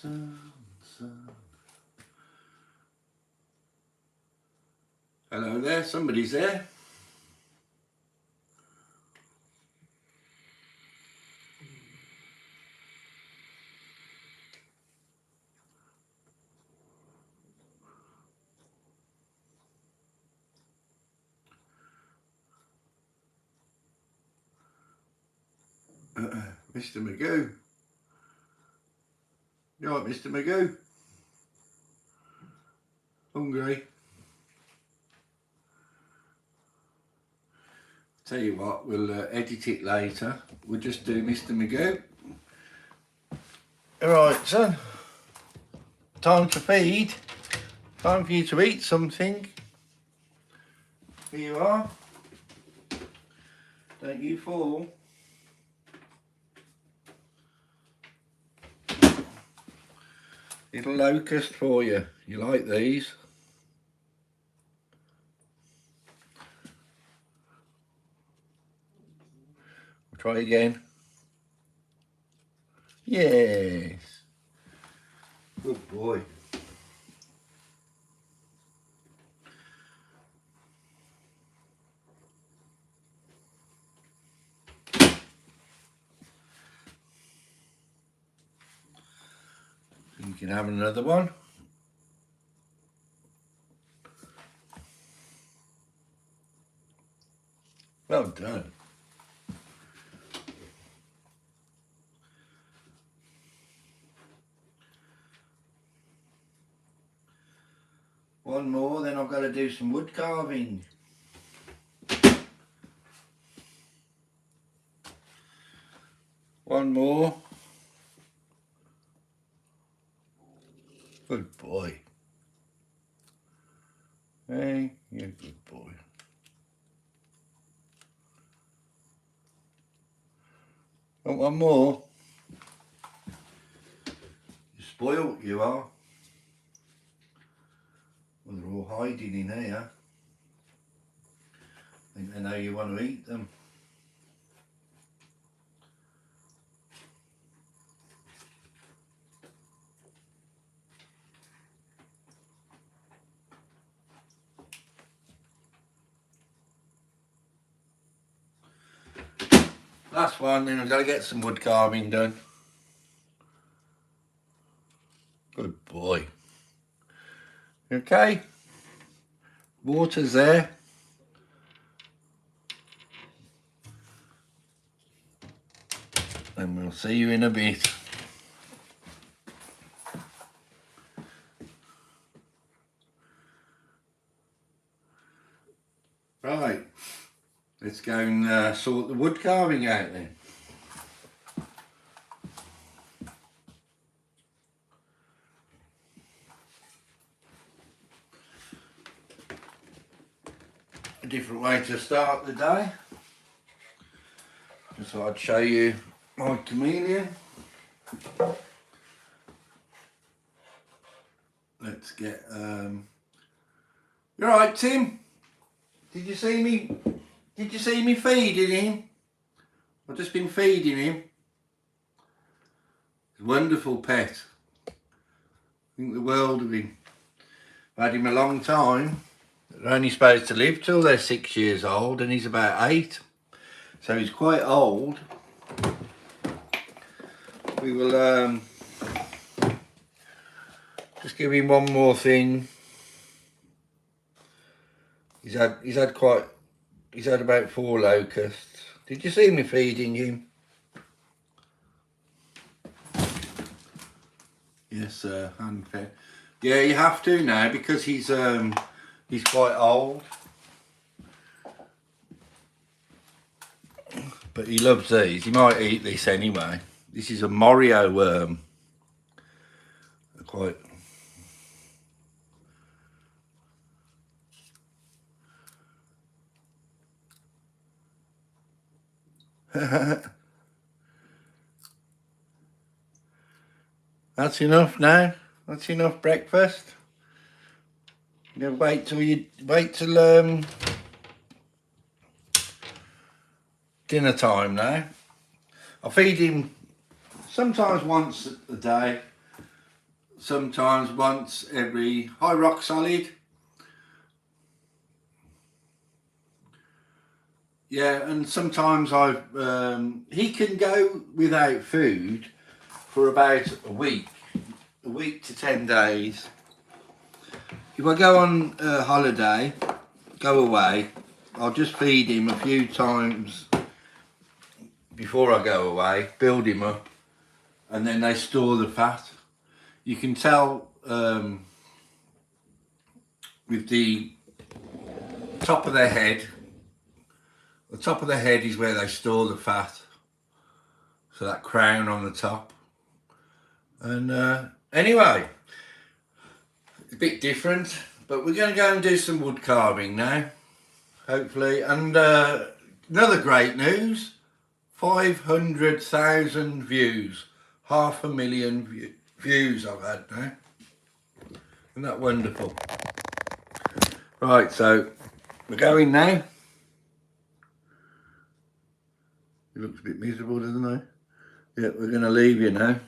Hello there, somebody's there. Mr. Magoo. You alright, Mr. Magoo? Hungry? Tell you what, we'll edit it later. We'll just do Mr. Magoo. Alright, son. Time to feed. Time for you to eat something. Here you are. Don't you fall. Little locust for you. You like these? Try again. Yes. Good boy. You can have another one. Well done. One more, then I've got to do some wood carving. One more. Good boy. Hey, you're a good boy. Want one more? You're spoilt, you are. Well, they're all hiding in here. I think they know you want to eat them. Last one, then I've got to get some wood carving done. Good boy. Okay. Water's there. And we'll see you in a bit. Right. Let's go and sort the wood carving out then. A different way to start the day. Just thought I'd show you my chameleon. Let's get you alright, Tim? Did you see me feeding him? I've just been feeding him. He's a wonderful pet. I think the world of him. I've had him a long time. They're only supposed to live till they're 6 years old, and he's about 8. So he's quite old. We will just give him one more thing. He's had about 4 locusts. Did you see me feeding him? Yes, sir. Hand fed. Yeah, you have to now because he's quite old. But he loves these. He might eat this anyway. This is a Morio worm. Quite. That's enough now. That's enough breakfast. You wait till dinner time now. I feed him sometimes once a day, sometimes once every high rock solid. Yeah, and sometimes he can go without food for about a week to 10 days. If I go on a holiday, go away, I'll just feed him a few times before I go away, build him up, and then they store the fat. You can tell with the top of their head. The top of the head is where they store the fat. So that crown on the top. And anyway, a bit different, but we're going to go and do some wood carving now, hopefully. And another great news, 500,000 views, 500,000 views I've had now. Isn't that wonderful? Right, so we're going now. He looks a bit miserable, doesn't he? Yeah, we're going to leave you now.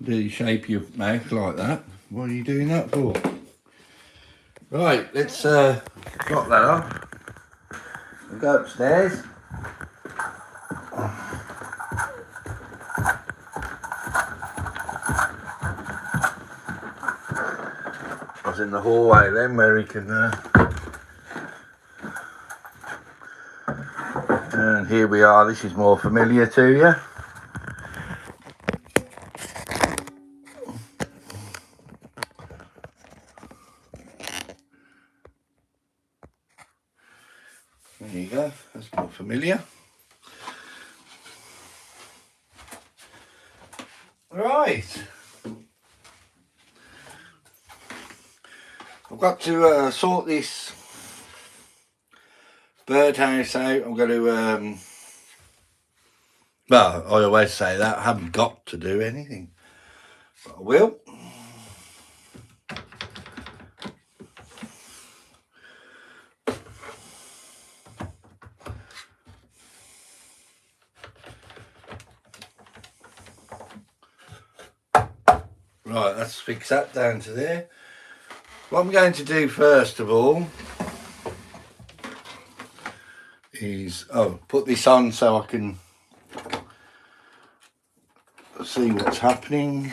Do you shape your mouth like that? What are you doing that for? Right, let's drop that off. We'll go upstairs. I was in the hallway then where he can... and here we are, this is more familiar to you. There you go, that's more familiar. Right. I've got to sort this birdhouse out. I'm going to, well, I always say that, I haven't got to do anything, but I will. Right, let's fix that down to there. What I'm going to do first of all is, put this on so I can see what's happening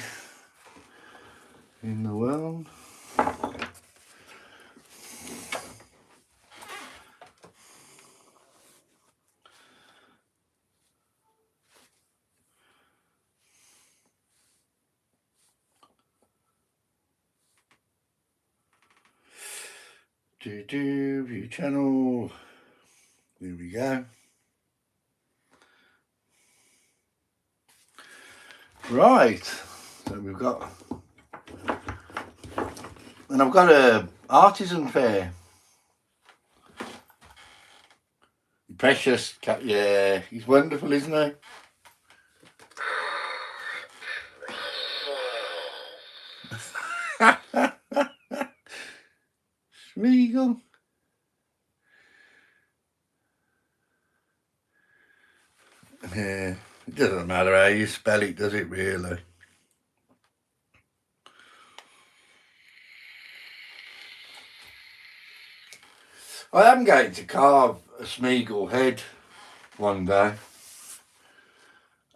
in the world. View channel. There we go. Right, so we've got, and I've got a artisan fair. Precious cat, yeah, he's wonderful, isn't he? Schmeagle. Yeah, it doesn't matter how you spell it, does it really? I am going to carve a Schmeagle head one day.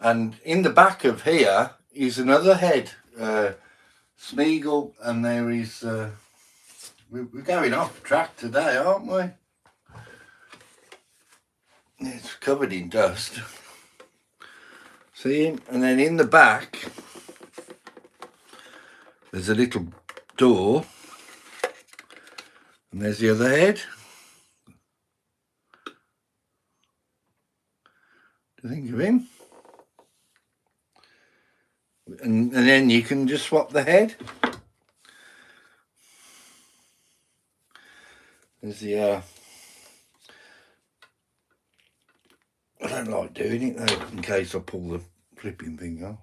And in the back of here is another head, Schmeagle, and there is, we're going off track today, aren't we? It's covered in dust. See, and then in the back there's a little door, and there's the other head. Do you think of him? And then you can just swap the head. There's the I don't like doing it though, in case I pull the flipping thing off.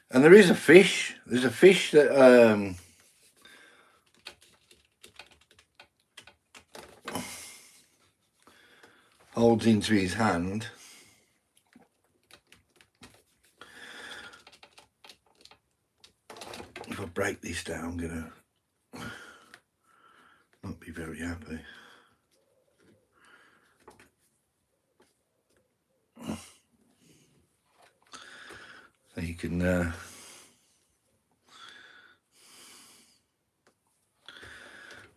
And there is a fish. There's a fish that holds into his hand. if I break this down, I'm gonna not be very happy. So you can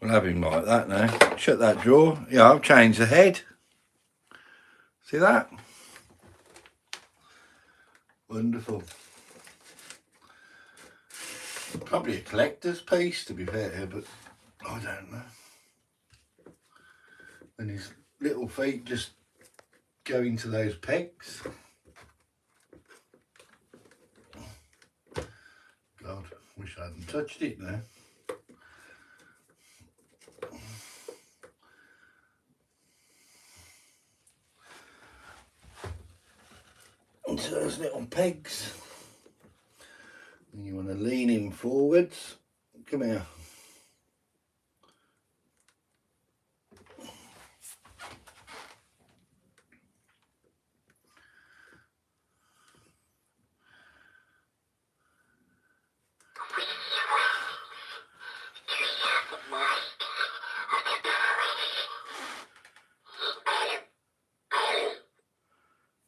we'll have him like that now. Shut that drawer. Yeah, I've changed the head. See that? Wonderful. Probably a collector's piece, to be fair, but I don't know. And his little feet just go into those pegs. God, wish I hadn't touched it now. Into those little pegs. And you want to lean him forwards. Come here.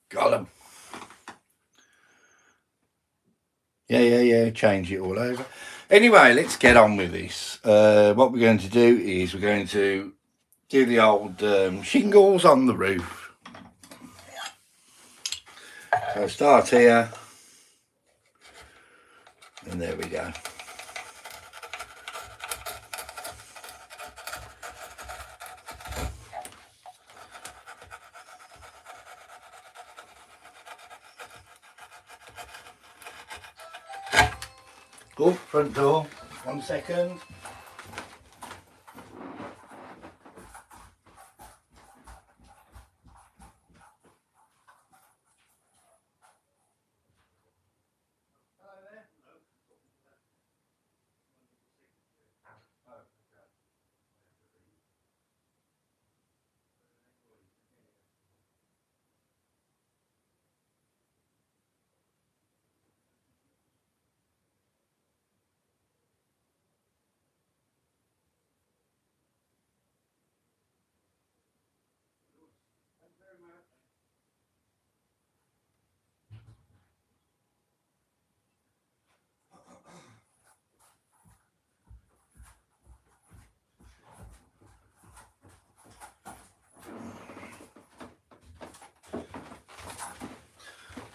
Got him. Yeah, change it all over. Anyway, let's get on with this. What we're going to do is we're going to do the old shingles on the roof. So start here, and there we go. Oh, front door, 1 second.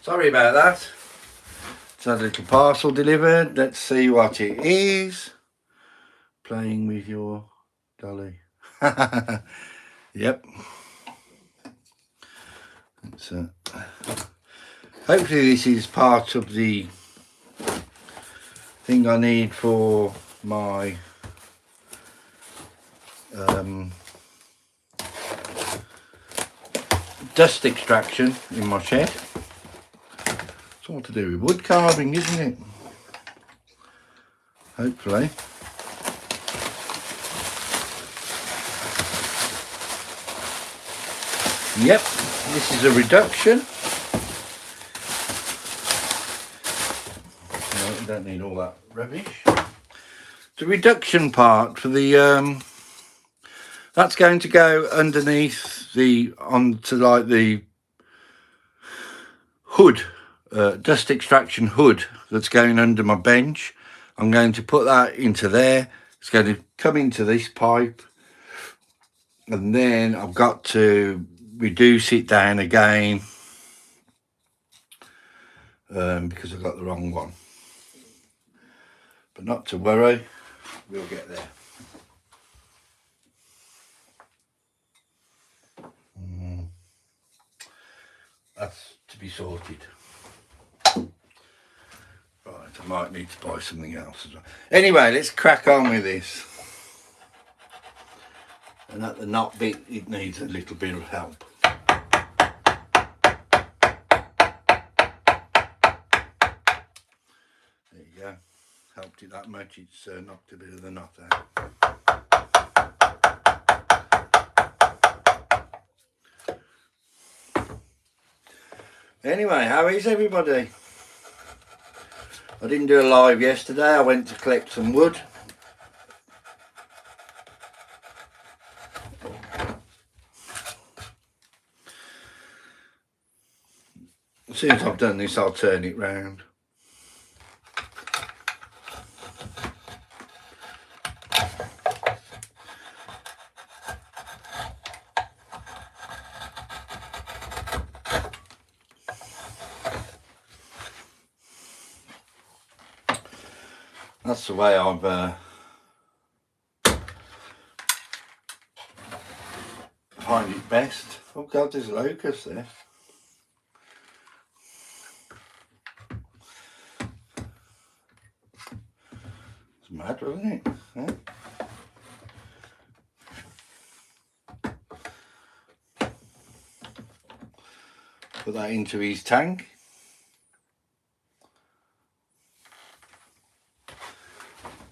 Sorry about that. It's had a little parcel delivered. Let's see what it is. Playing with your dolly. Yep. It's, hopefully this is part of the thing I need for my dust extraction in my shed. It's all to do with wood carving, isn't it? Hopefully. Yep, this is a reduction. No, we don't need all that rubbish. It's a reduction part for the that's going to go underneath the onto like the hood, dust extraction hood that's going under my bench. I'm going to put that into there. It's going to come into this pipe, and then I've got to reduce it down again because I got the wrong one. But not to worry, we'll get there. That's to be sorted. Right, I might need to buy something else as well. Anyway, let's crack on with this. And at the knot bit, it needs a little bit of help. There you go. Helped it that much, it's knocked a bit of the knot out. Anyway, how is everybody? I didn't do a live yesterday. I went to collect some wood. As soon as I've done this, I'll turn it round. That's the way I've find it best. Oh God, there's locusts there. It's mad, wasn't it? Yeah. Put that into his tank.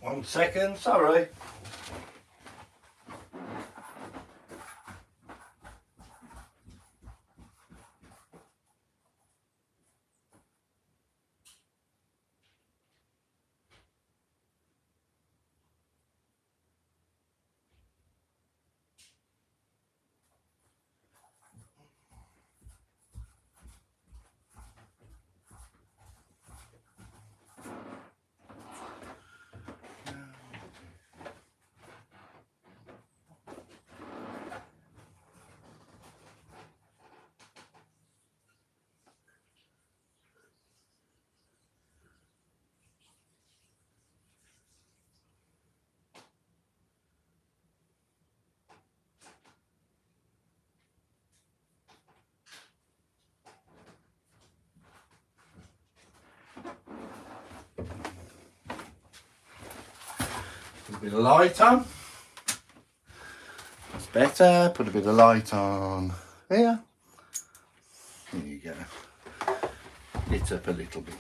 One second, sorry. Put a bit of light on. That's better. Put a bit of light on here. There you go. Lit up a little bit.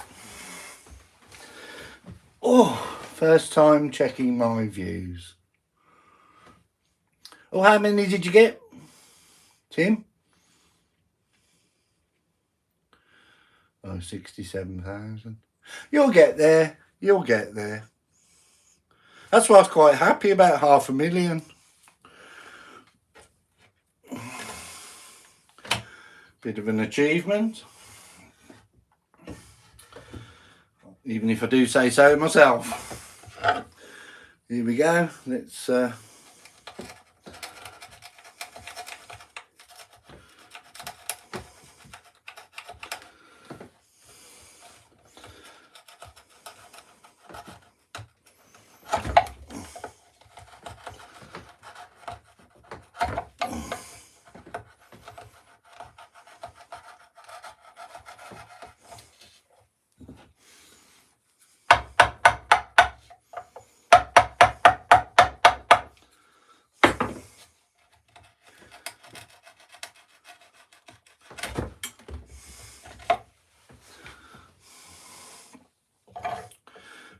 Oh, first time checking my views. Oh, how many did you get, Tim? Oh, 67,000. You'll get there. You'll get there. That's why I was quite happy about 500,000. Bit of an achievement. Even if I do say so myself. Here we go. Let's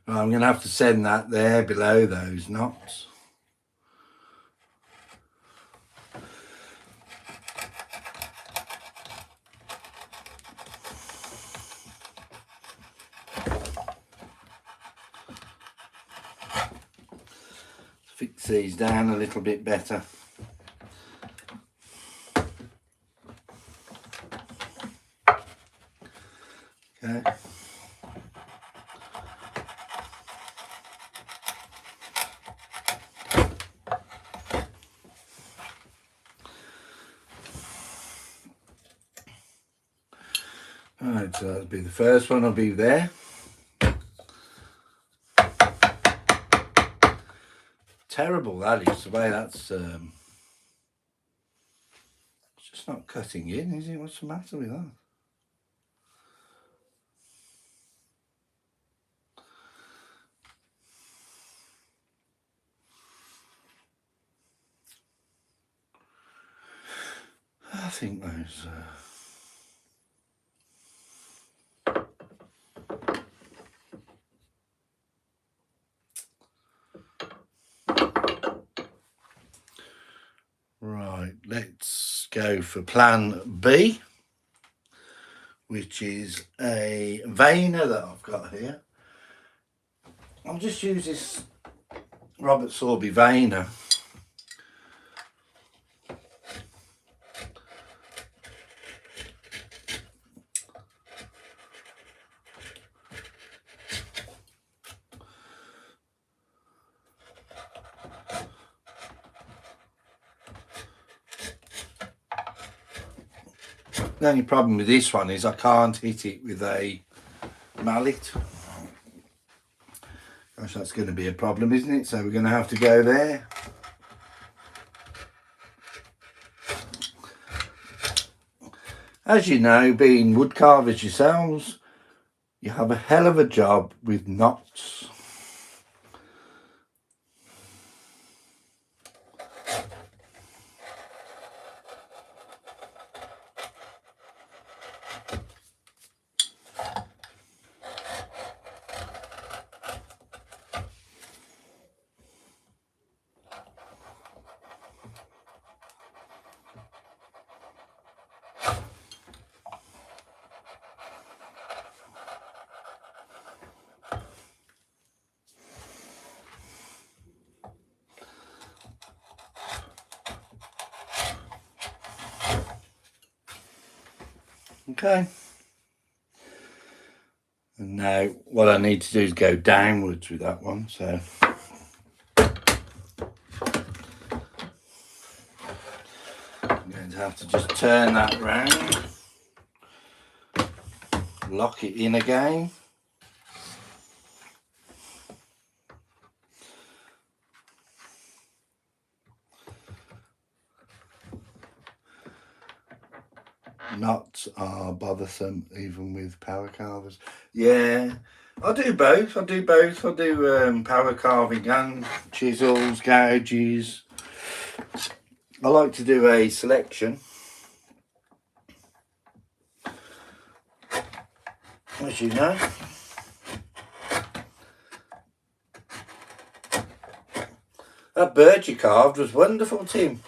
I'm going to have to send that there below those knots. Fix these down a little bit better. Okay. Alright, so that'll be the first one, I'll be there. Terrible that is, the way that's it's just not cutting in, is it? What's the matter with that? I think those right, let's go for plan B, which is a veiner that I've got here. I'll just use this Robert Sorby veiner. The only problem with this one is I can't hit it with a mallet. Gosh, that's going to be a problem, isn't it? So we're going to have to go there. As you know, being wood carvers yourselves, you have a hell of a job with knots. Okay. And now what I need to do is go downwards with that one. So I'm going to have to just turn that round, lock it in again. Knots are bothersome even with power carvers. Yeah, I do both. I do power carving and chisels, gouges. I like to do a selection. As you know. That bird you carved was wonderful, Tim.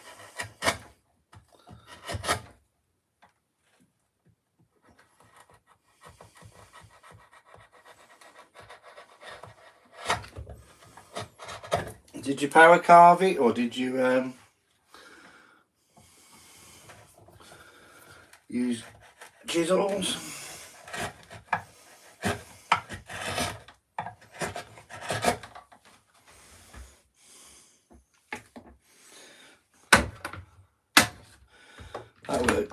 Did you power carve it, or did you use chisels? That worked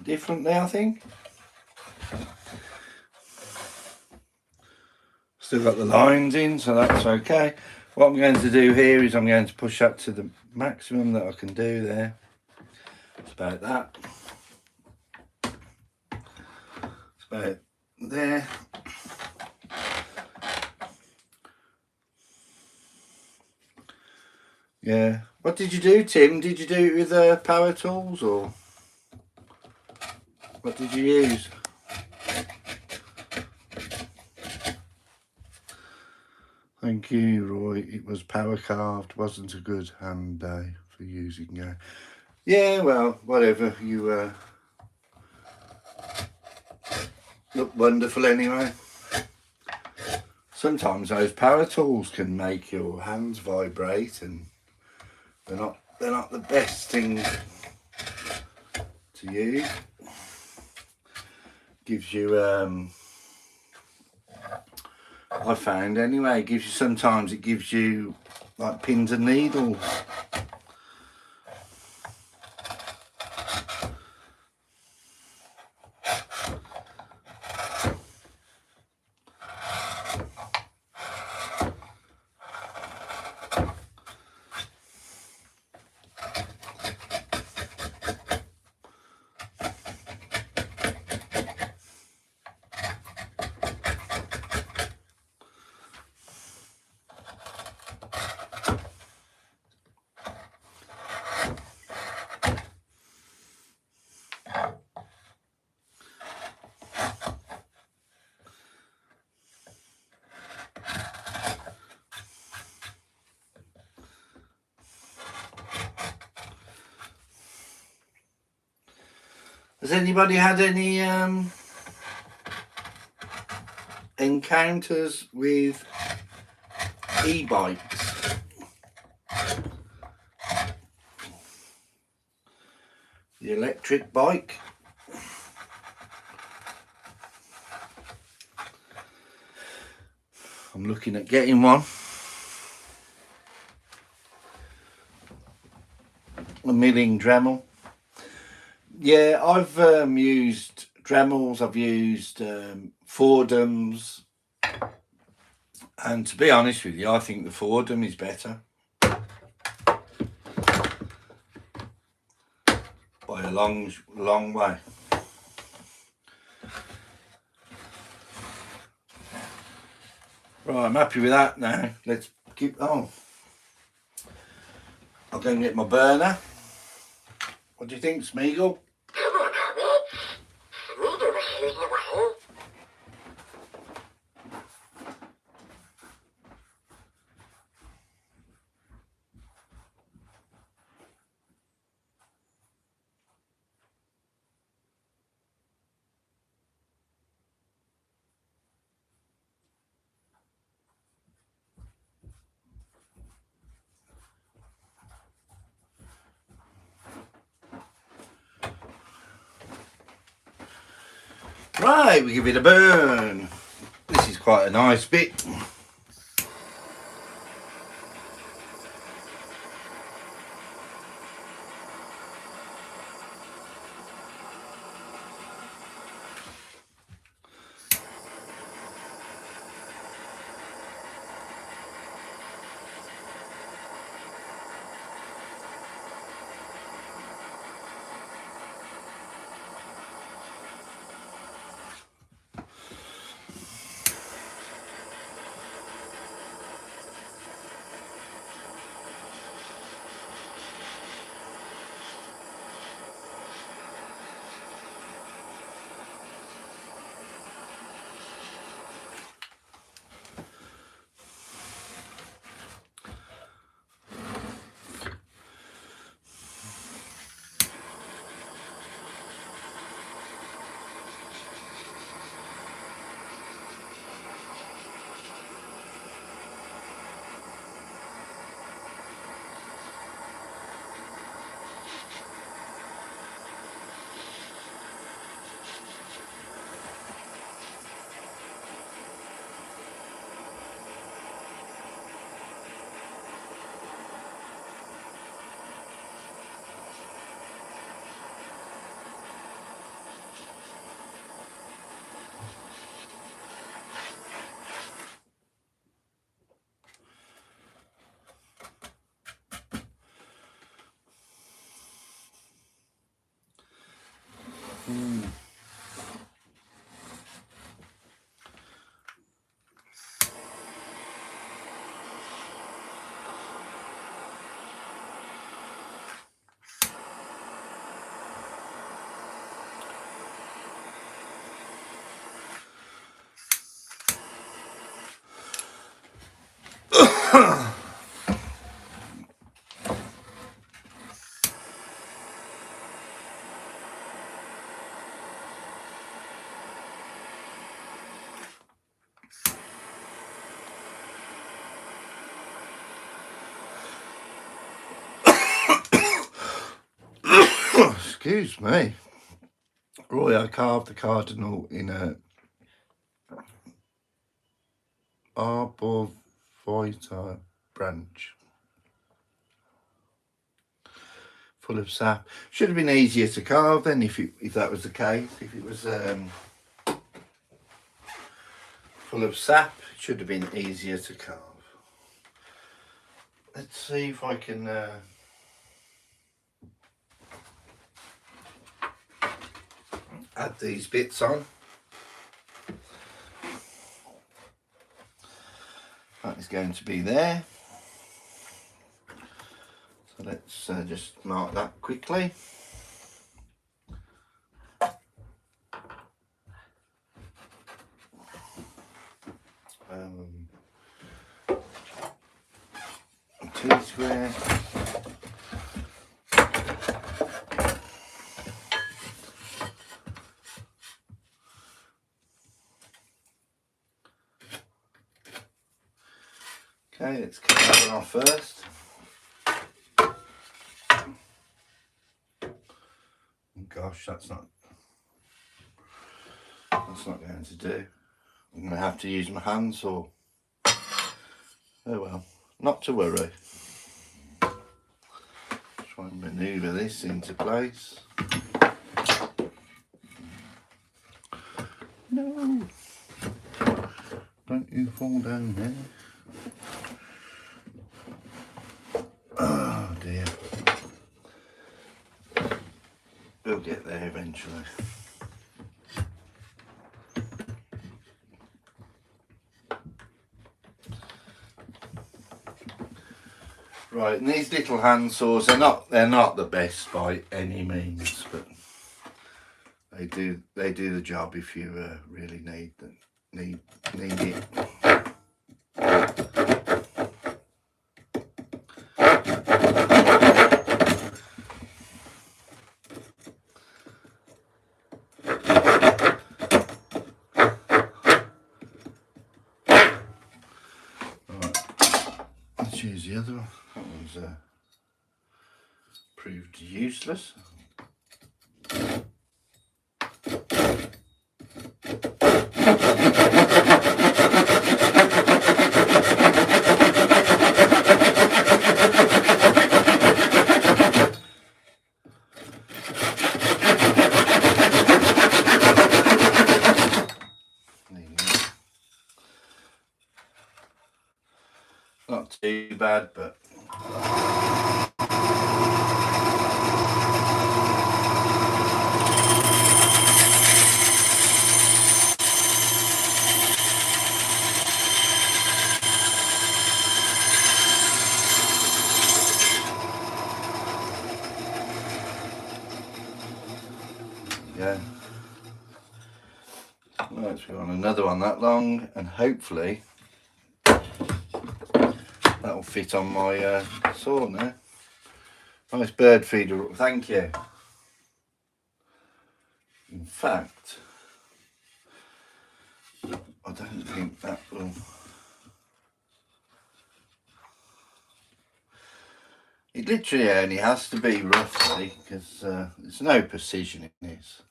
differently, I think. Still got the lines in, so that's okay. What I'm going to do here is I'm going to push that to the maximum that I can do there. It's about that. It's about there. Yeah. What did you do, Tim? Did you do it with power tools, or what did you use? Thank you, Roy. It was power carved. Wasn't a good hand day for using. Yeah, well, whatever. You look wonderful anyway. Sometimes those power tools can make your hands vibrate, and they're not the best thing to use. Gives you I found anyway, it gives you, sometimes it gives you like pins and needles. Has anybody had any encounters with e-bikes. The electric bike. I'm looking at getting one. A milling Dremel. Yeah, I've used Dremels, I've used Fordhams, and to be honest with you, I think the Fordham is better by a long way. Right, I'm happy with that now. Let's keep on. I'll go and get my burner. What do you think, Smeagol? Right, we give it a burn. This is quite a nice bit. Excuse me. Roy, I carved the cardinal in a arborvitae branch full of sap. Should have been easier to carve then if that was the case. If it was full of sap, it should have been easier to carve. Let's see if I can add these bits on. That is going to be there. So let's just mark that quickly. T-square. Okay, let's cut that one off first. Gosh, that's not going to do. I'm going to have to use my hand saw. Oh well, not to worry. Try and manoeuvre this into place. No, don't you fall down there. Oh dear. We'll get there eventually. Right, and these little hand saws, they're not the best by any means, but they do the job if you really need it. Let's use the other one. That one's proved useless. Not too bad, but yeah. Right, so we're on another one that long, and hopefully that'll fit on my saw now. Nice bird feeder, thank you. In fact, I don't think that will. It literally only has to be roughly, because there's no precision in this.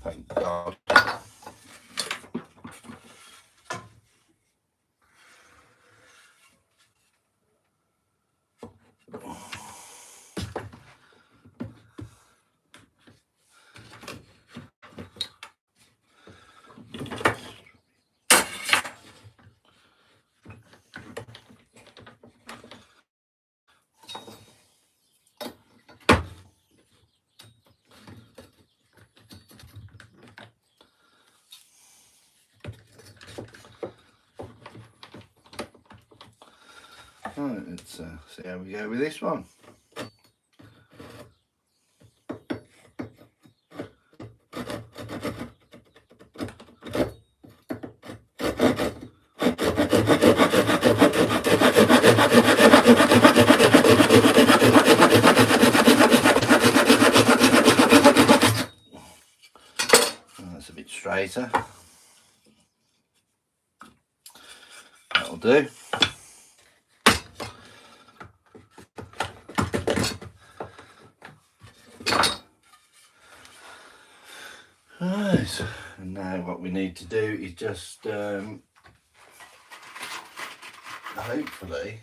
Thank God. Right, let's see how we go with this one. That's a bit straighter. That'll do. Right, and now what we need to do is just hopefully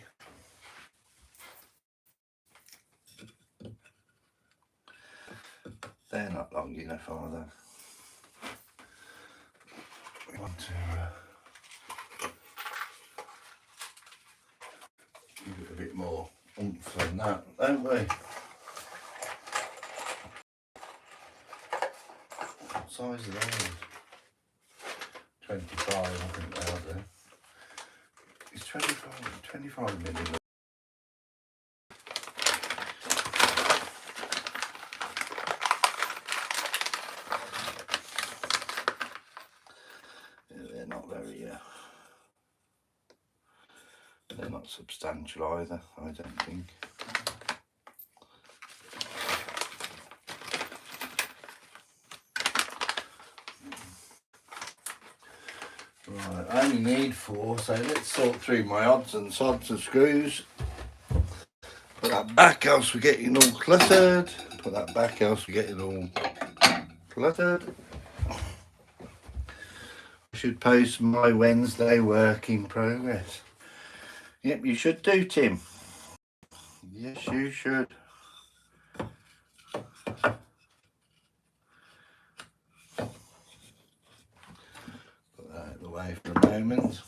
they're not long enough either. We want to give it a bit more oomph than that, don't we? What size are those? 25, I think they'll do. It's 25 millimetres. They're not very, they're not substantial either, I don't think. Right, I only need 4, so let's sort through my odds and sods and screws. Put that back, else we're getting all cluttered. Put that back, else we're getting all cluttered. I should post my Wednesday work in progress. Yep, you should do, Tim. Yes, you should. Put that out of the way for a moment.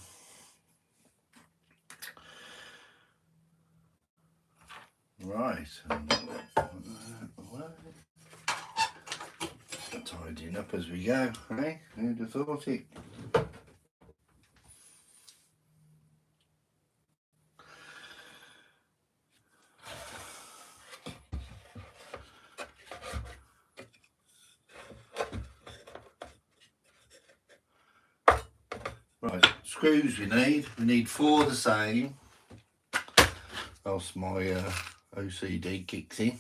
Right. Tidying up as we go, eh? Who'd have thought it? Right, screws we need 4 the same, else my OCD kicks in.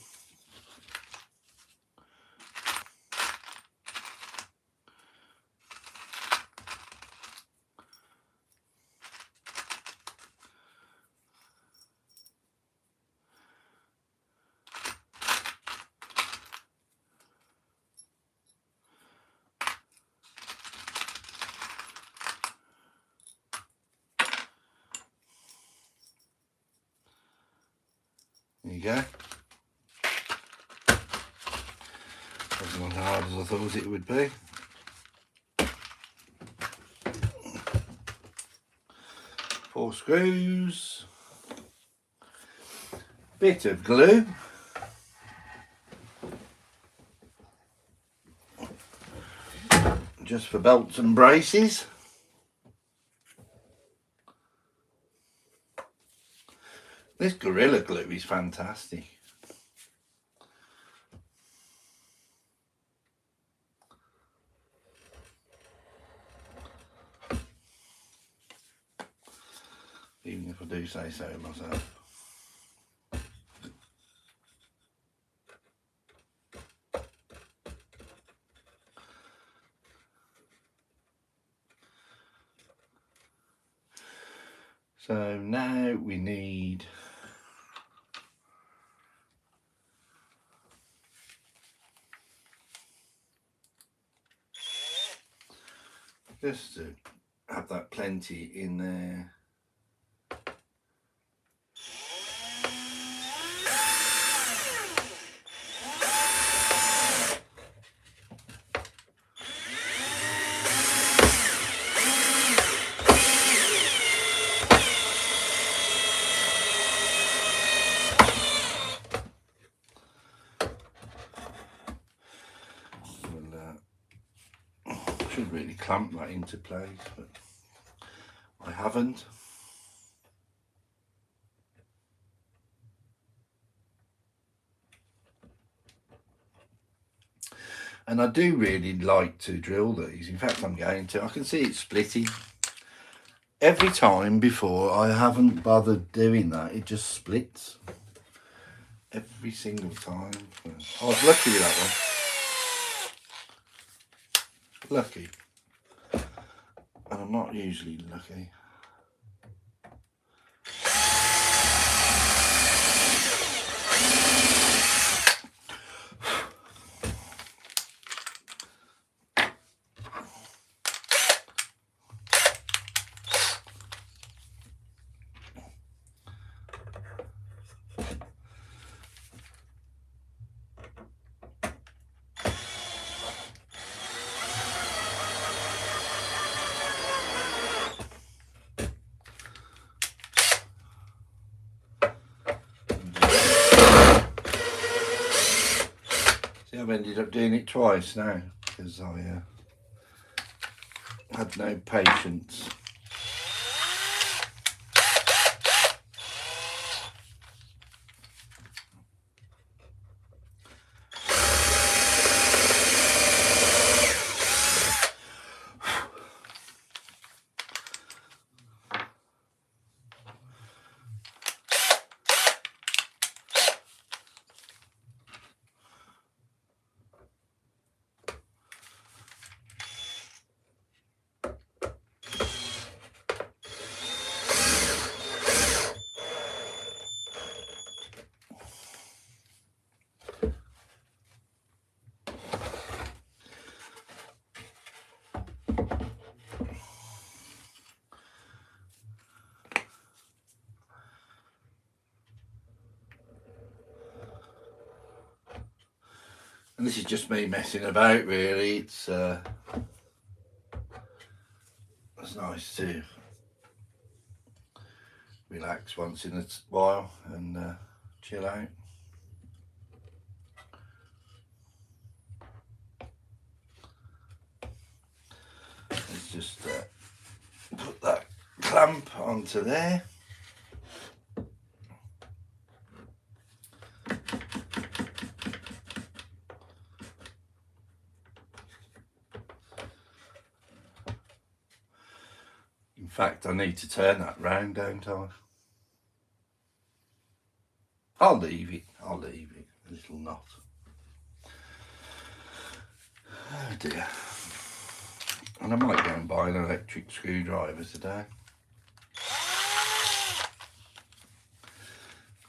There you go. Wasn't as hard as I thought it would be. Four screws, bit of glue, just for belts and braces. This Gorilla Glue is fantastic. Even if I do say so myself. So now we need just to have that plenty in there. Should really clamp that into place, but I haven't. And I do really like to drill these. In fact, I'm going to. I can see it splitting. Every time before, I haven't bothered doing that. It just splits. Every single time. I was lucky with that one. Lucky. And I'm not usually lucky. See, I've ended up doing it twice now because I had no patience. And this is just me messing about, really. It's nice to relax once in a while and chill out. Let's just put that clamp onto there. In fact, I need to turn that round, don't I? I'll leave it, a little knot. Oh dear. And I might go and buy an electric screwdriver today.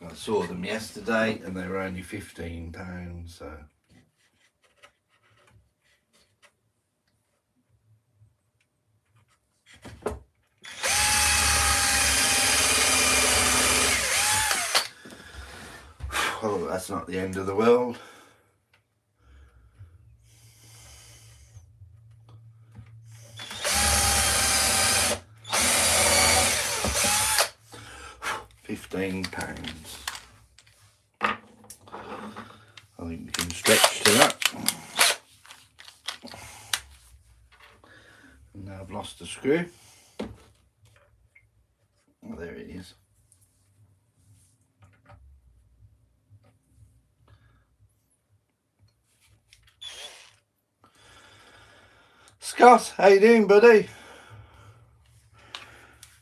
I saw them yesterday and they were only £15, so. Well, that's not the end of the world. £15. I think we can stretch to that. And now I've lost the screw. Oh, there it is. Scott, how you doing, buddy?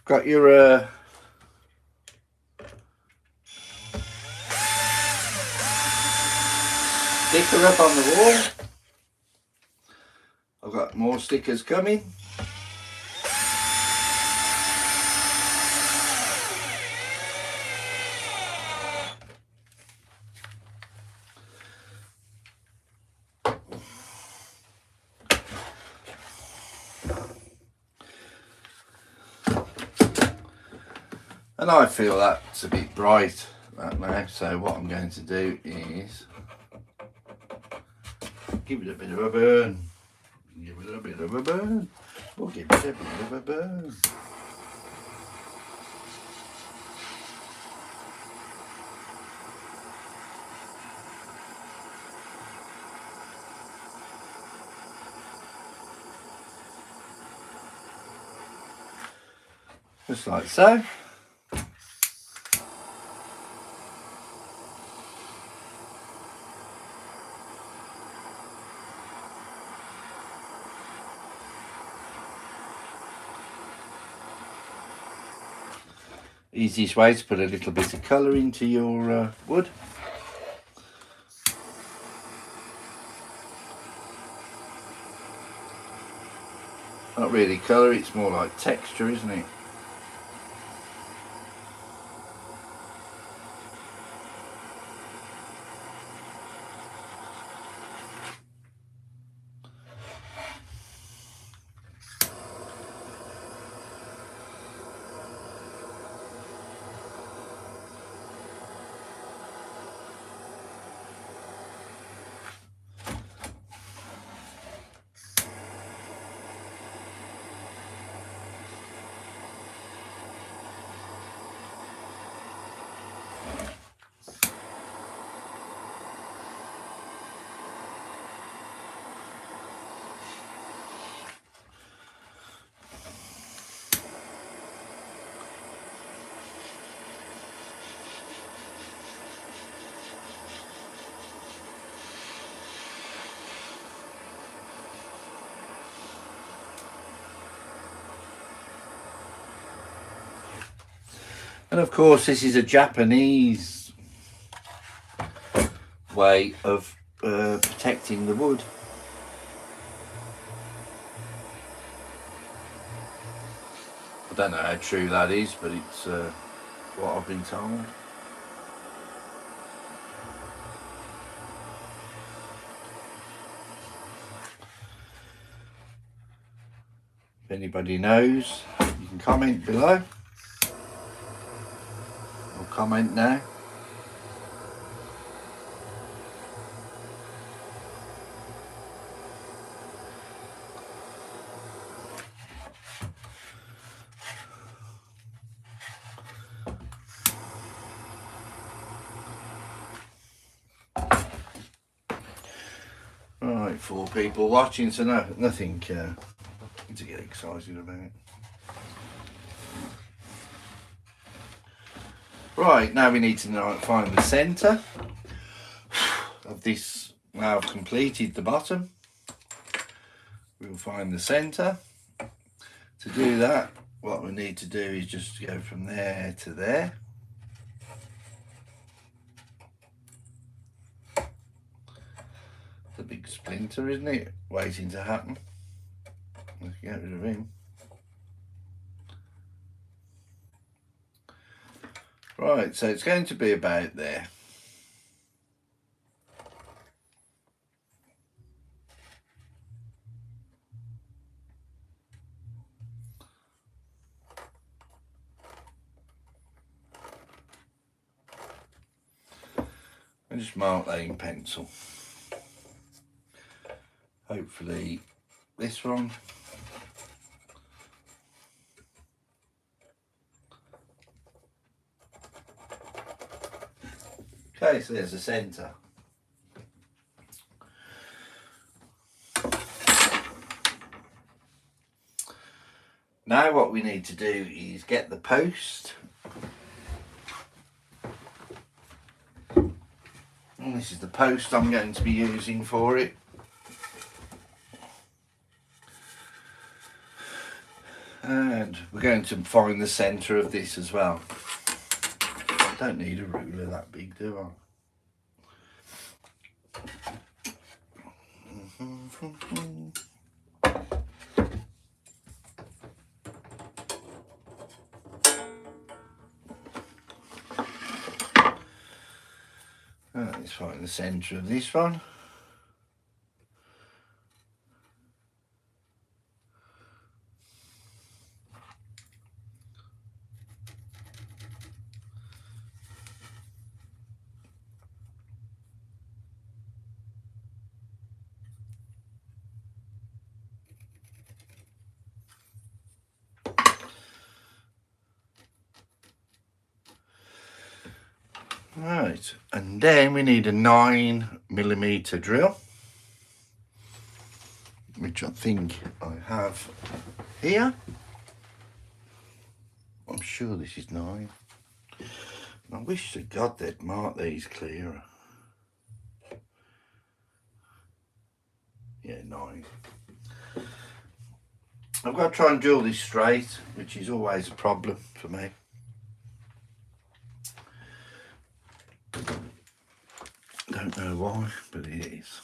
Got your sticker up on the wall. I've got more stickers coming. And I feel that's a bit bright right now, so what I'm going to do is give it a bit of a burn. Give it a bit of a burn. We'll give it a bit of a burn. Just like so. Easiest way to put a little bit of colour into your wood. Not really colour, it's more like texture, isn't it? And of course this is a Japanese way of protecting the wood. I don't know how true that is, but it's what I've been told. If anybody knows, you can comment below. Or comment now. 4 people watching, so nothing to get excited about. Right, now we need to find the centre of this. Now I've completed the bottom. We'll find the centre. To do that, what we need to do is just go from there to there. The big splinter, isn't it? Waiting to happen. Let's get rid of him. Right, so it's going to be about there. And just mark that in pencil. Hopefully this one. Okay, so there's the centre. Now what we need to do is get the post. And this is the post I'm going to be using for it. And we're going to find the centre of this as well. I don't need a ruler that big, do I? Let's find the centre of this one. Right, and then we need a 9mm drill, which I think I have here. I'm sure this is 9. I wish to God they'd mark these clearer. Yeah, 9. I've got to try and drill this straight, which is always a problem for me. Don't know why, but it is.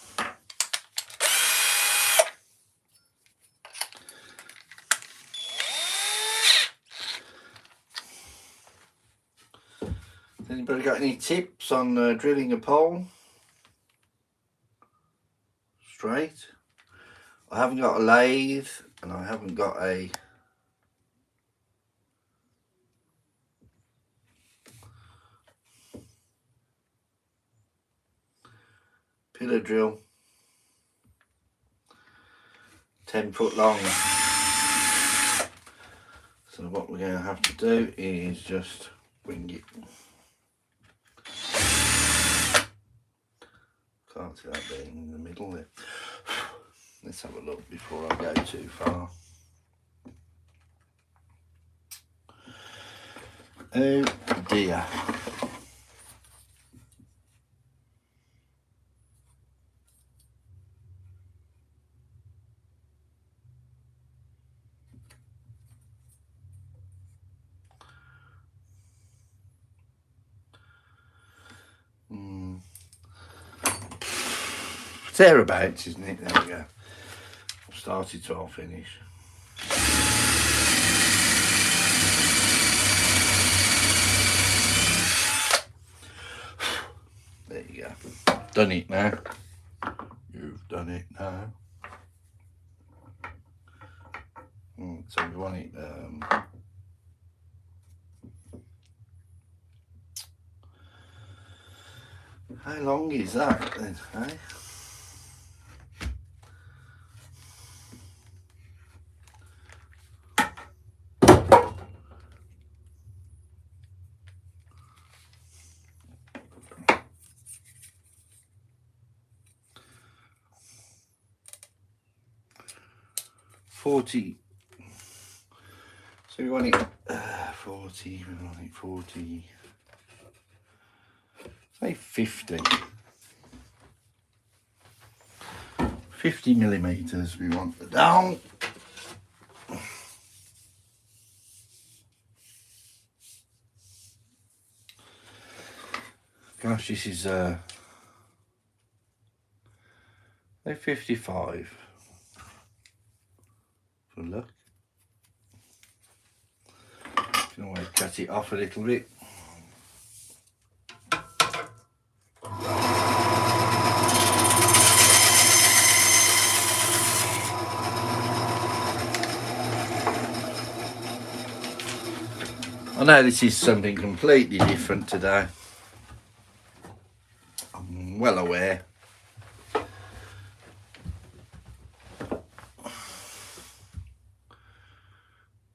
Has anybody got any tips on drilling a pole straight? I haven't got a lathe and I haven't got a pillar drill, 10 foot long. So what we're going to have to do is just wing it. Can't see that being in the middle there. Let's have a look before I go too far. Oh dear. Thereabouts, isn't it? There we go. I've started, so I'll finish. There you go. Done it now. You've done it now. So we want it how long is that then, eh? 40. So we want it 40, we want it 40, say 50. 50 millimeters we want the down. Gosh, this is say 55 for luck. Can always cut it off a little bit. I know this is something completely different today. I'm well aware.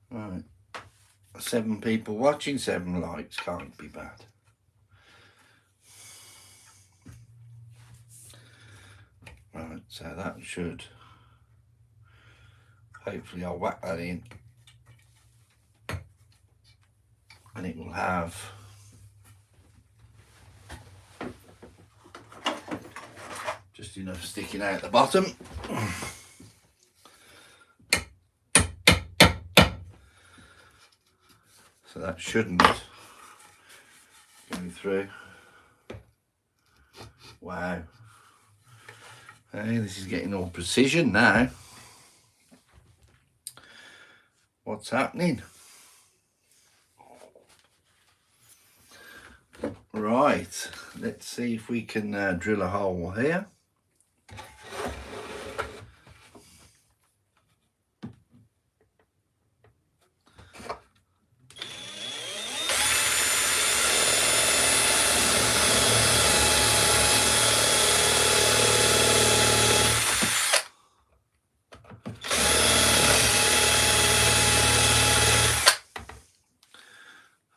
Right. 7 people watching, 7 likes, can't be bad. Right, so that should, hopefully I'll whack that in and it will have just enough sticking out the bottom. So that shouldn't go through. Wow. Hey, this is getting all precision now. What's happening? Right, let's see if we can drill a hole here.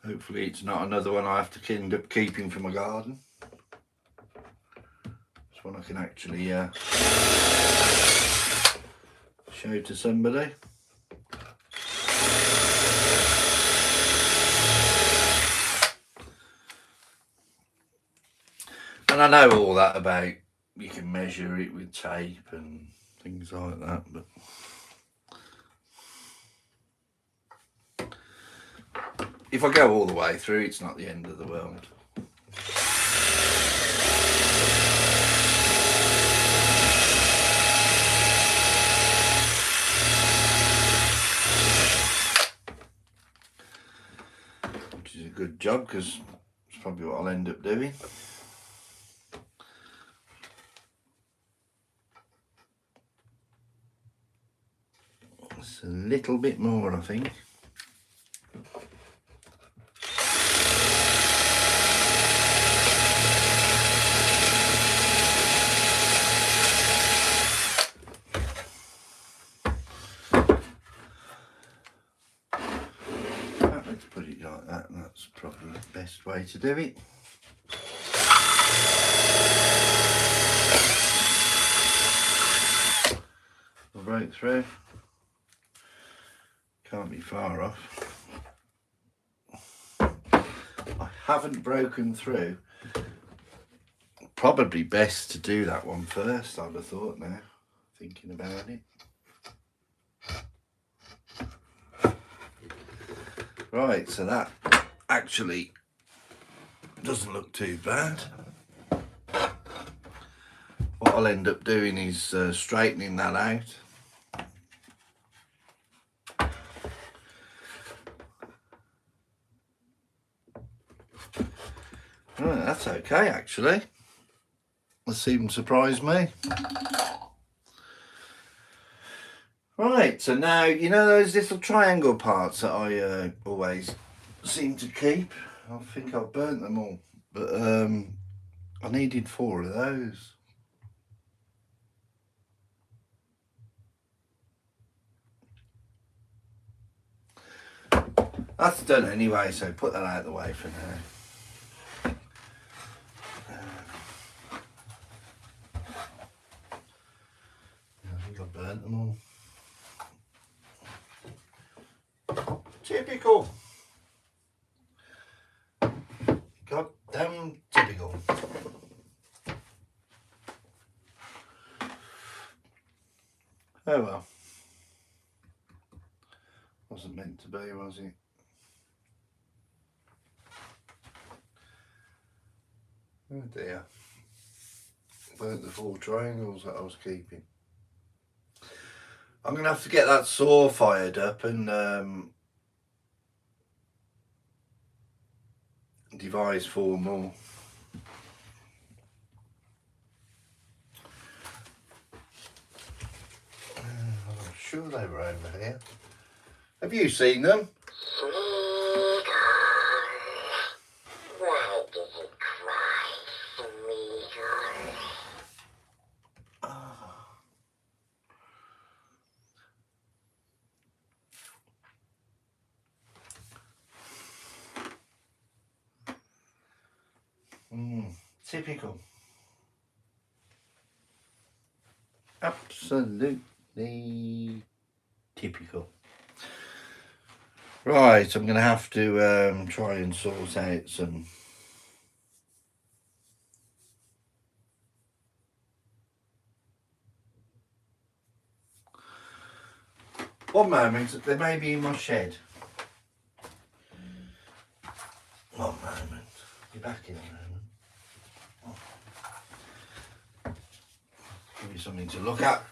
Hopefully it's not another one I have to end up keeping for my garden. It's one I can actually show to somebody. And I know all that about, you can measure it with tape and things like that, but if I go all the way through, it's not the end of the world. Which is a good job, because it's probably what I'll end up doing. It's a little bit more, I think. Let's put it like that, and that's probably the best way to do it. I'll break through. Can't be far off. I haven't broken through. Probably best to do that one first, I'd have thought now, thinking about it. Right, so that actually doesn't look too bad. What I'll end up doing is straightening that out. Right, that's okay actually. That's even surprised me. Right, so now, you know those little triangle parts that I always seem to keep? I think I've burnt them all, but I needed 4 of those. That's done anyway, so put that out of the way for now. I think I burnt them all. Typical. Goddamn typical. Oh well. Wasn't meant to be, was it? Oh dear. Burnt the 4 triangles that I was keeping. I'm going to have to get that saw fired up and devise 4 more. I'm sure they were over here. Have you seen them? Why did you cry, sweetheart? Typical. Absolutely typical. Right, I'm going to have to try and sort out some one moment, they may be in my shed. One moment, be back in a moment. Give you something to look at.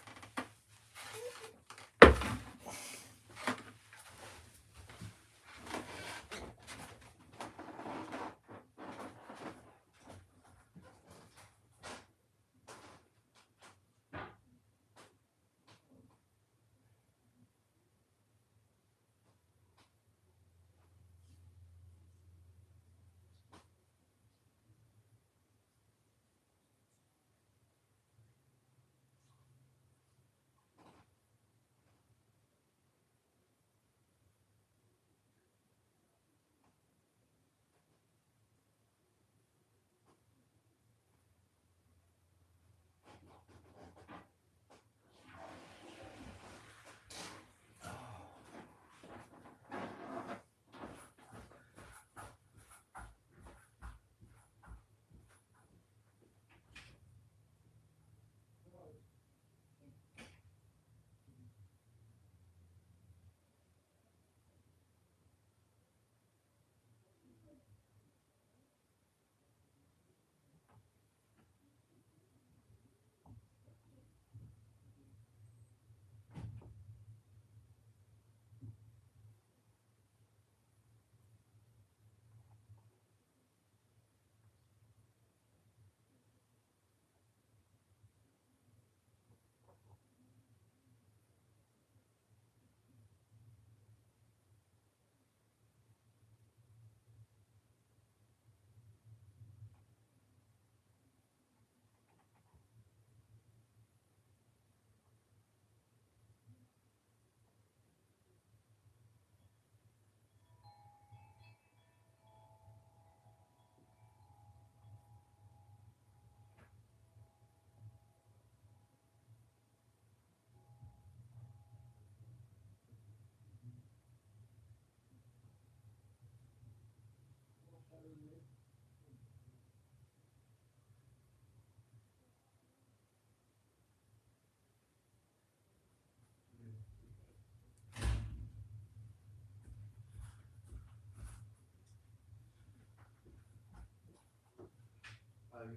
I'll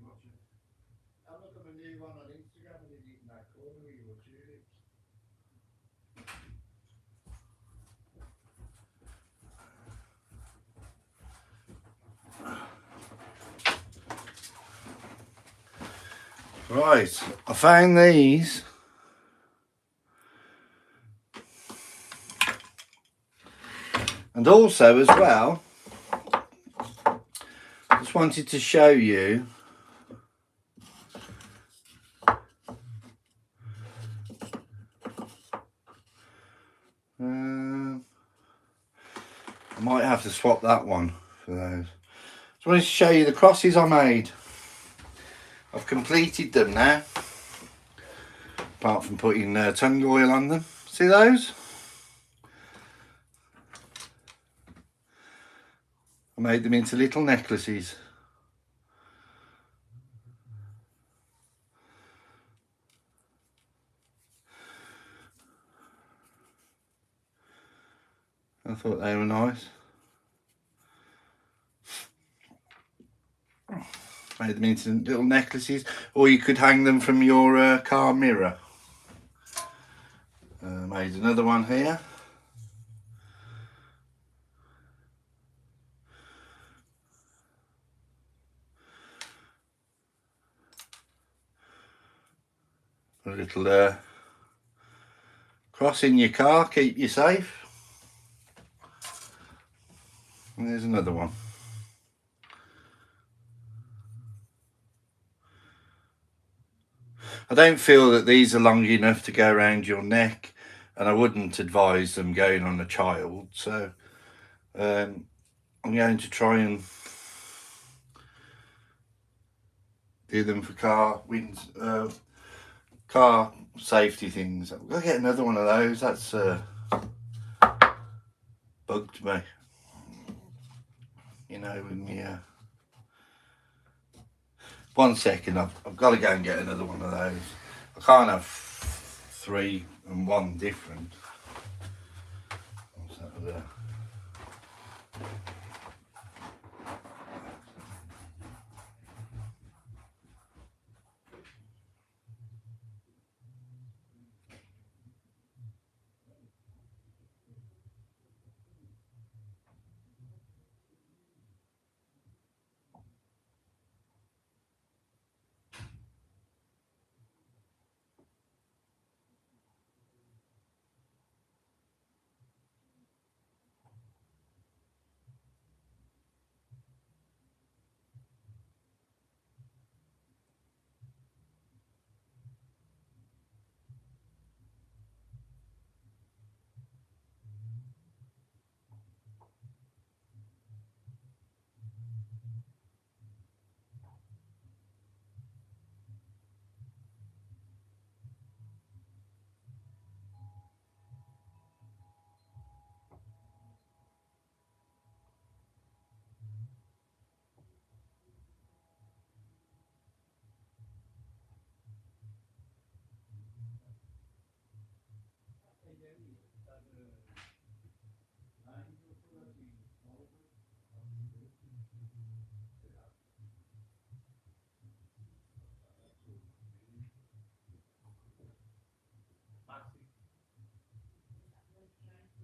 look at my new one on Instagram and it in that corner with your tulips. Right, I found these. And also as well, just wanted to show you I might have to swap that one for those. Just wanted to show you the crosses I made. I've completed them now, apart from putting tung oil on them. See those? made them into little necklaces. I thought they were nice. Made them into little necklaces, or you could hang them from your car mirror. Made another one here. A little cross in your car, keep you safe. And there's another one. I don't feel that these are long enough to go around your neck, and I wouldn't advise them going on a child, so I'm going to try and do them for car safety things. I've got to get another one of those. That's bugged me, you know, when you 1 second, I've got to go and get another one of those. I can't have 3 and 1 different. What's that there?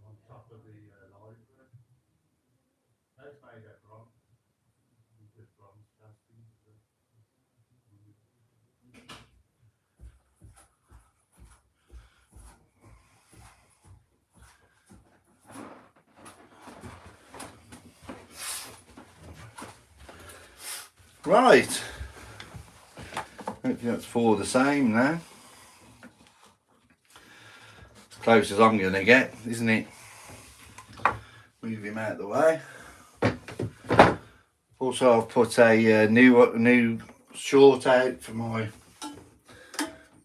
On top of the library. That's made of bronze. Just bronze castings. Right. Hopefully that's 4 the same now. As close as I'm going to get, isn't it? Move him out of the way. Also, I've put a new short out for my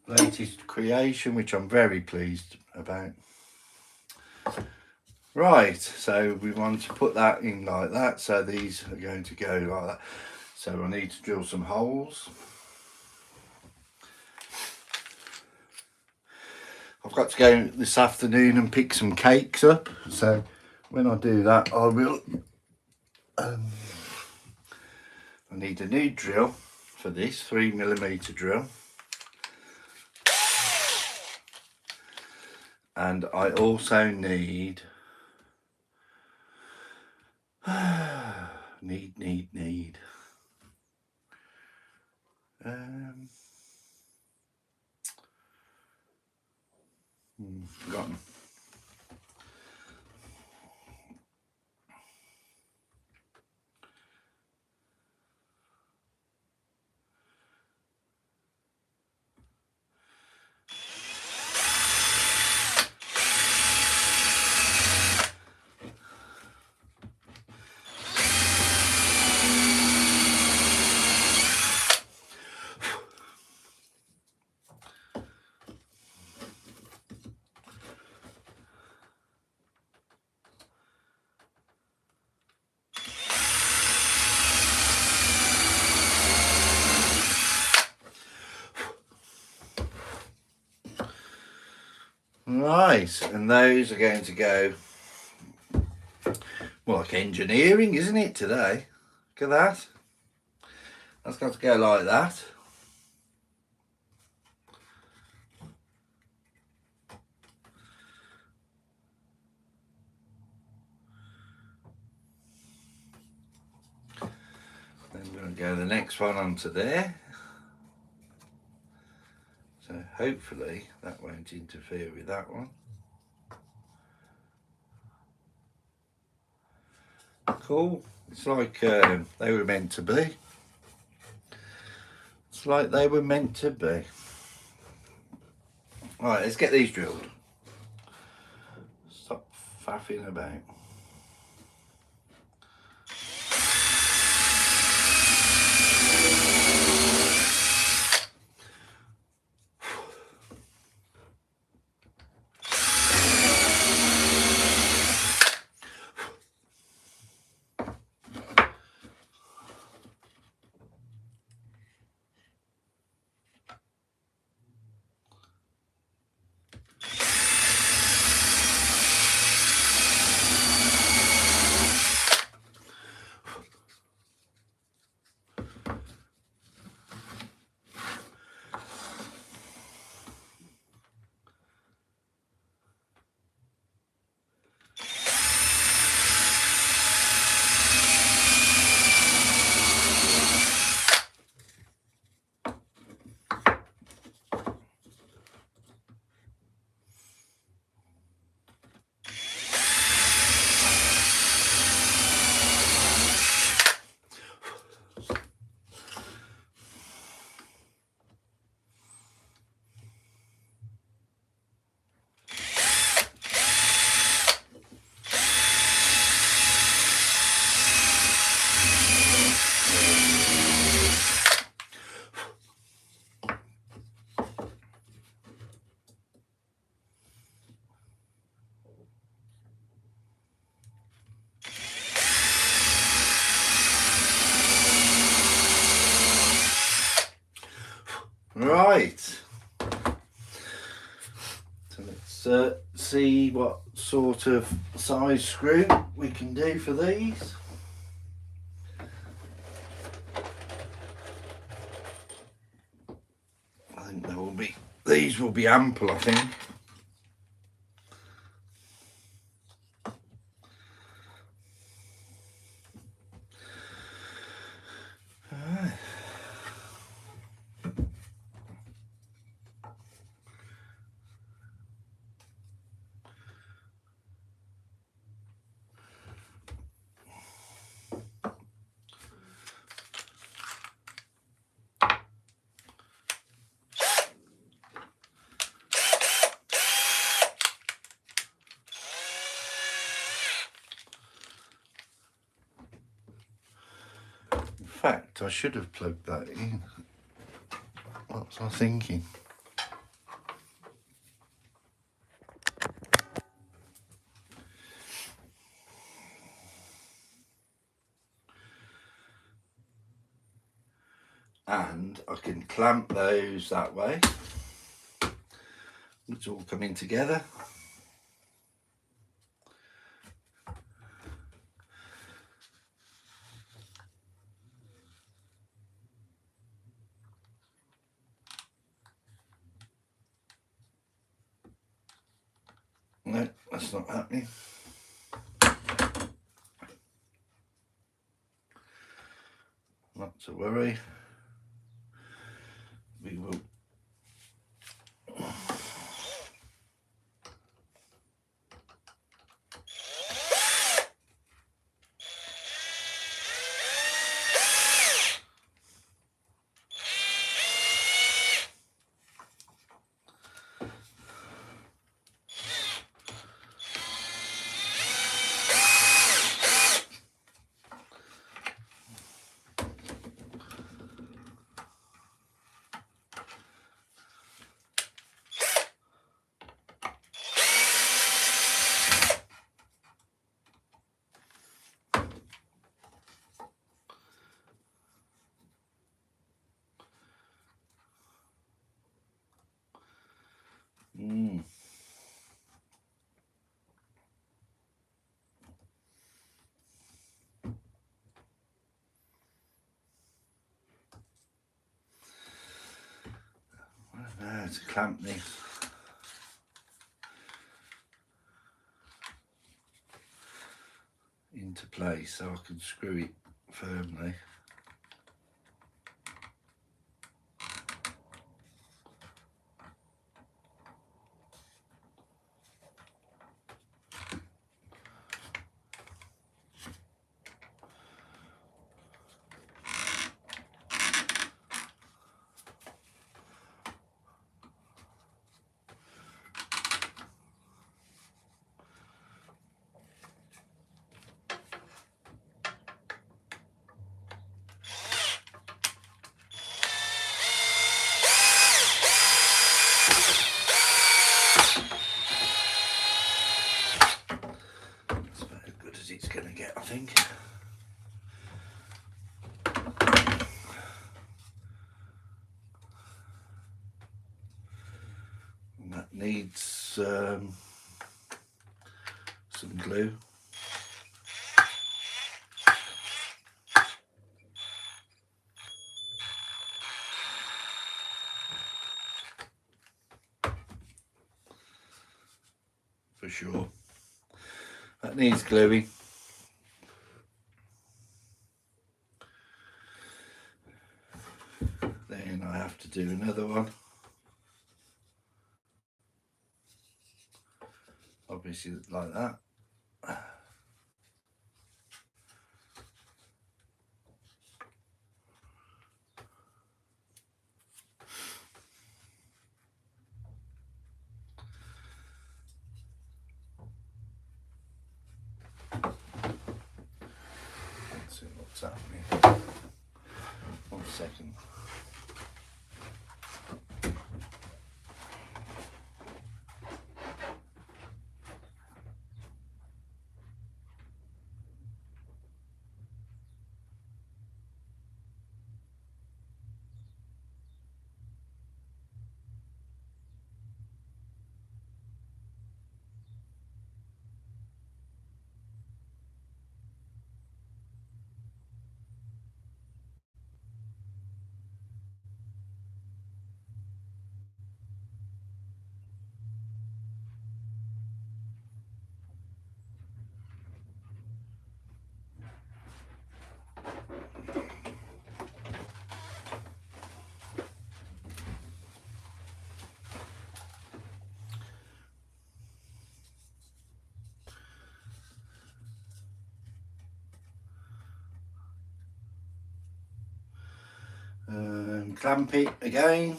latest creation, which I'm very pleased about. Right, so we want to put that in like that. So these are going to go like that. So I need to drill some holes. I've got to go this afternoon and pick some cakes up. So when I do that, I will. I need a new drill for this 3mm drill. And I also need need forgotten. Right, and those are going to go, well, like engineering, isn't it, today? Look at that. That's got to go like that. Then we're going to go the next one onto there. So hopefully that won't interfere with that one. Cool. It's like they were meant to be. It's like they were meant to be. Right, let's get these drilled. Stop faffing about. Right, so let's see what sort of size screw we can do for these. I think there will be, these will be ample, I think. In fact, I should have plugged that in. What was I thinking? And I can clamp those that way. It's all coming together. No, that's not happening. Not to worry. We will. how to clamp this into place so I can screw it firmly. That's about as good as it's going to get, I think. And that needs some glue. For sure. That needs gluing. Then I have to do another one. Obviously like that. Let's see what's happening. 1 second. Clamp it again.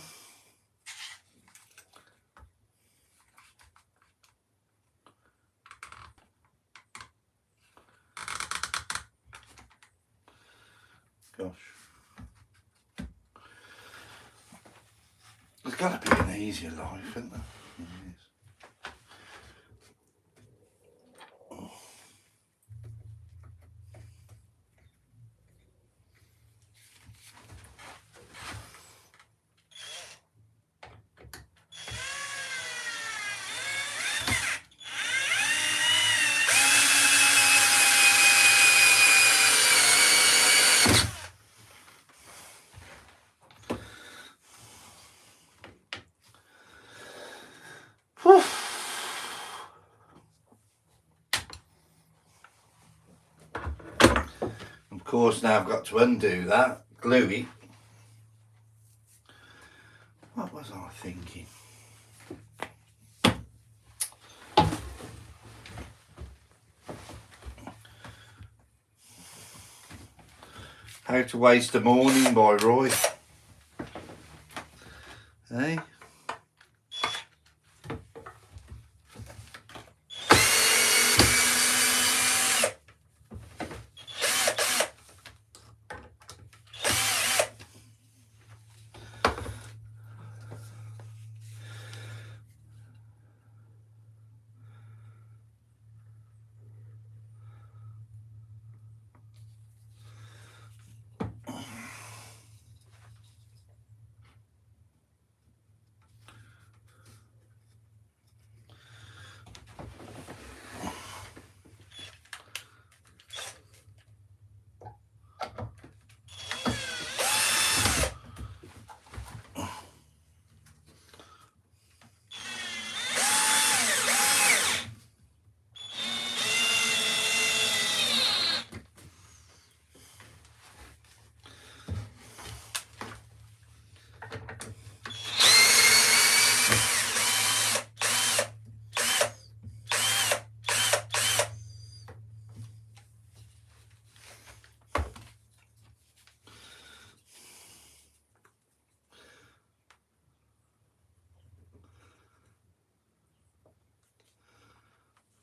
Gosh. There's got to be an easier life, isn't there? Whew. Of course, now I've got to undo that, glue it. What was I thinking? How to Waste a Morning by Roy. Hey?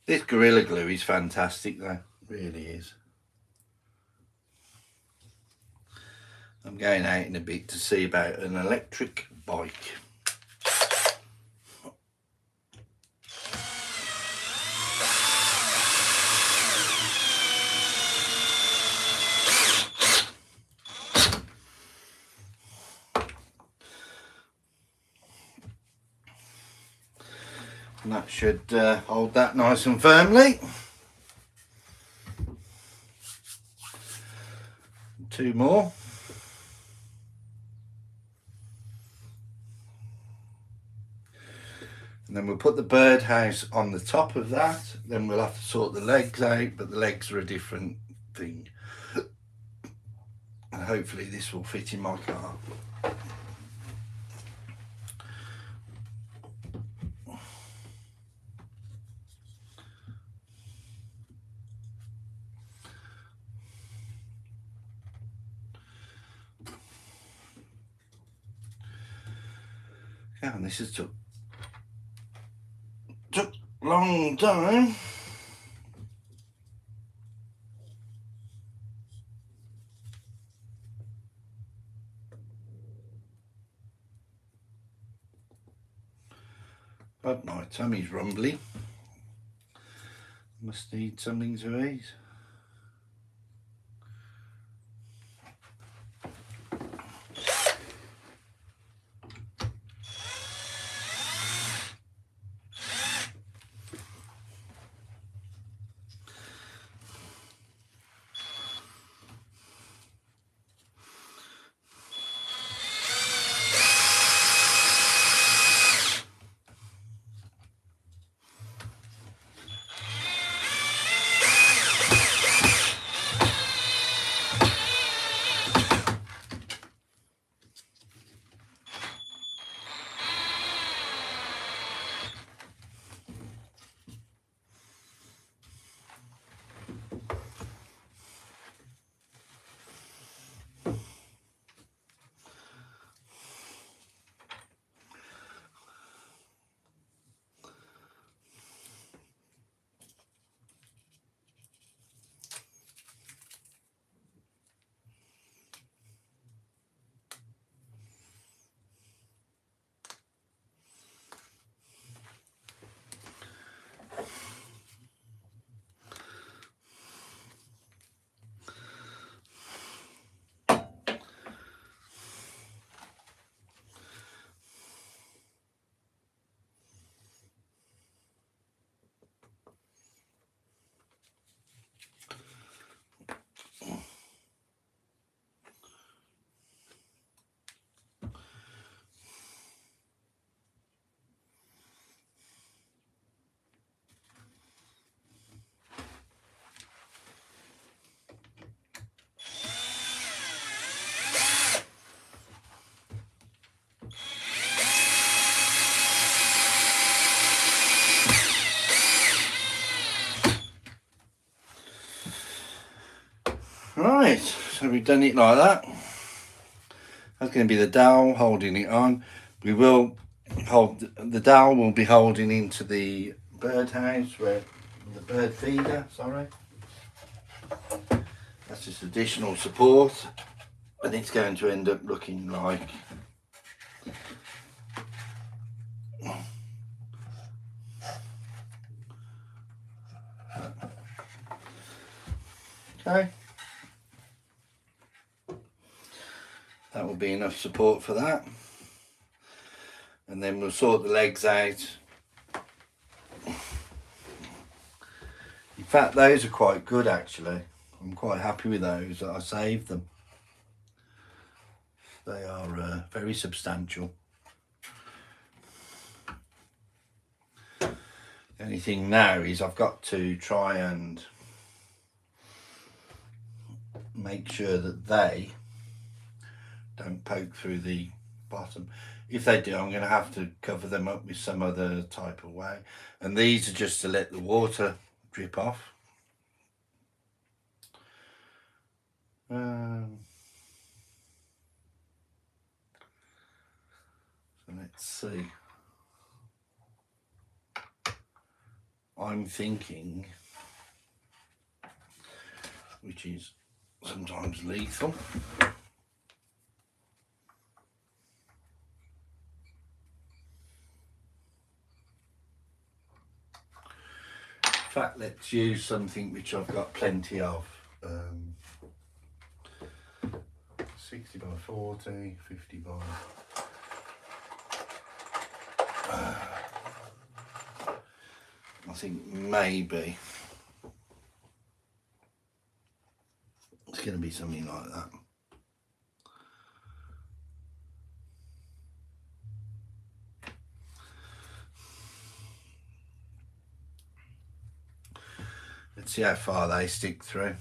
This Gorilla Glue is fantastic though, really is. I'm going out in a bit to see about an electric bike. And that should hold that nice and firmly. 2 more. And then we'll put the birdhouse on the top of that. Then we'll have to sort the legs out, but the legs are a different thing. And hopefully this will fit in my car. Yeah, and this has took a long time. But my tummy's rumbly. Must need something to eat. Right, so we've done it like that. That's going to be the dowel holding it on. We will hold, the dowel will be holding into the birdhouse, where the bird feeder, sorry. That's just additional support, and it's going to end up looking like okay. That will be enough support for that. And then we'll sort the legs out. In fact, those are quite good actually. I'm quite happy with those, that I saved them. They are very substantial. The only thing now is I've got to try and make sure that they don't poke through the bottom. If they do, I'm going to have to cover them up with some other type of way. And these are just to let the water drip off. So let's see. I'm thinking, which is sometimes lethal, in fact, let's use something which I've got plenty of. 60 by 40, 50 by... I think maybe it's going to be something like that. Let's see how far they stick through.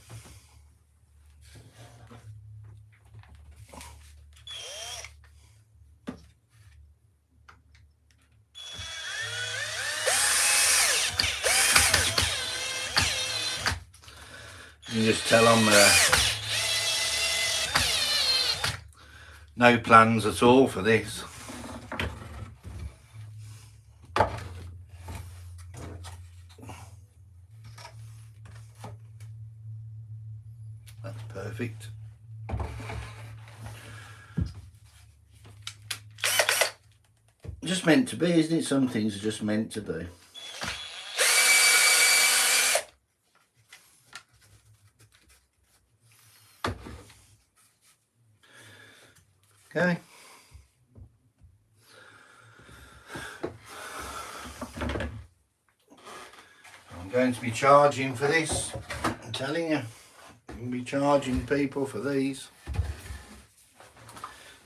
You just tell them no plans at all for this. That's perfect. Just meant to be, isn't it? Some things are just meant to be. Okay. I'm going to be charging for this. I'm telling you, I'm going to be charging people for these.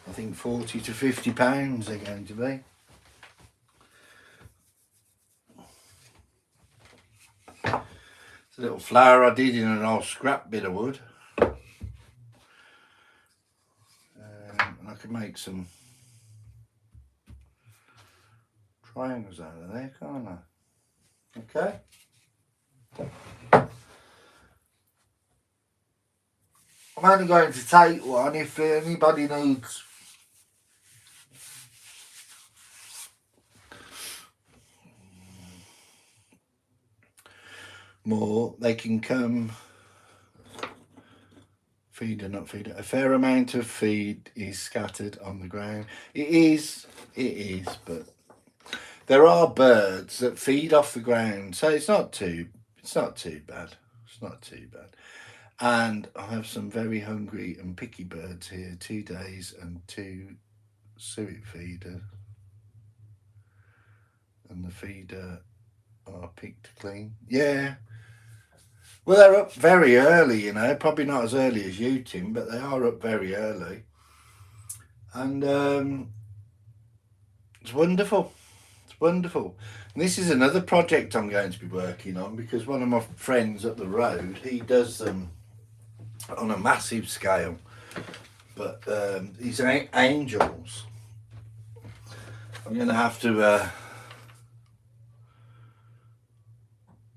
I think 40 to 50 pounds they're going to be. It's a little flower I did in an old scrap bit of wood. And I could make some triangles out of there, can't I? Okay. I'm only going to take one if anybody needs more. They can come. Feeder, not feeder. A fair amount of feed is scattered on the ground. It is, but there are birds that feed off the ground, so it's not too bad. It's not too bad. And I have some very hungry and picky birds here. 2 days and 2 suet feeder. And the feeder are picked clean. Yeah. Well, they're up very early, you know, probably not as early as you, Tim, but they are up very early. And it's wonderful. It's wonderful. And this is another project I'm going to be working on, because one of my friends up the road, he does them on a massive scale. But these angels, I'm going to have to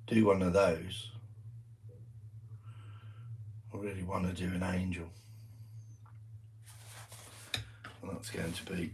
do one of those. I really want to do an angel, and that's going to be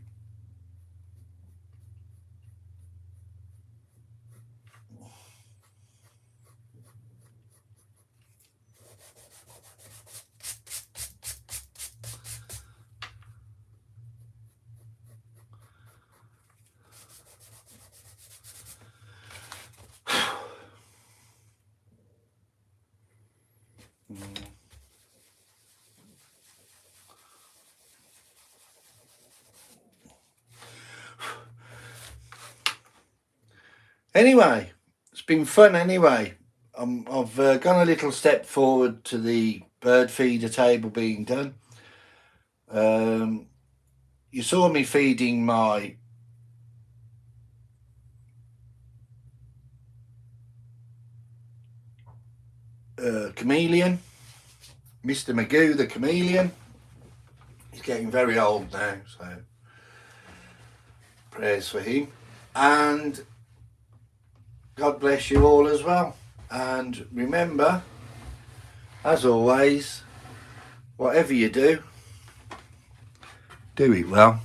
anyway, it's been fun anyway. I've gone a little step forward to the bird feeder table being done. You saw me feeding my chameleon, Mr. Magoo the chameleon. He's getting very old now, so prayers for him. And God bless you all as well. And remember, as always, whatever you do it well.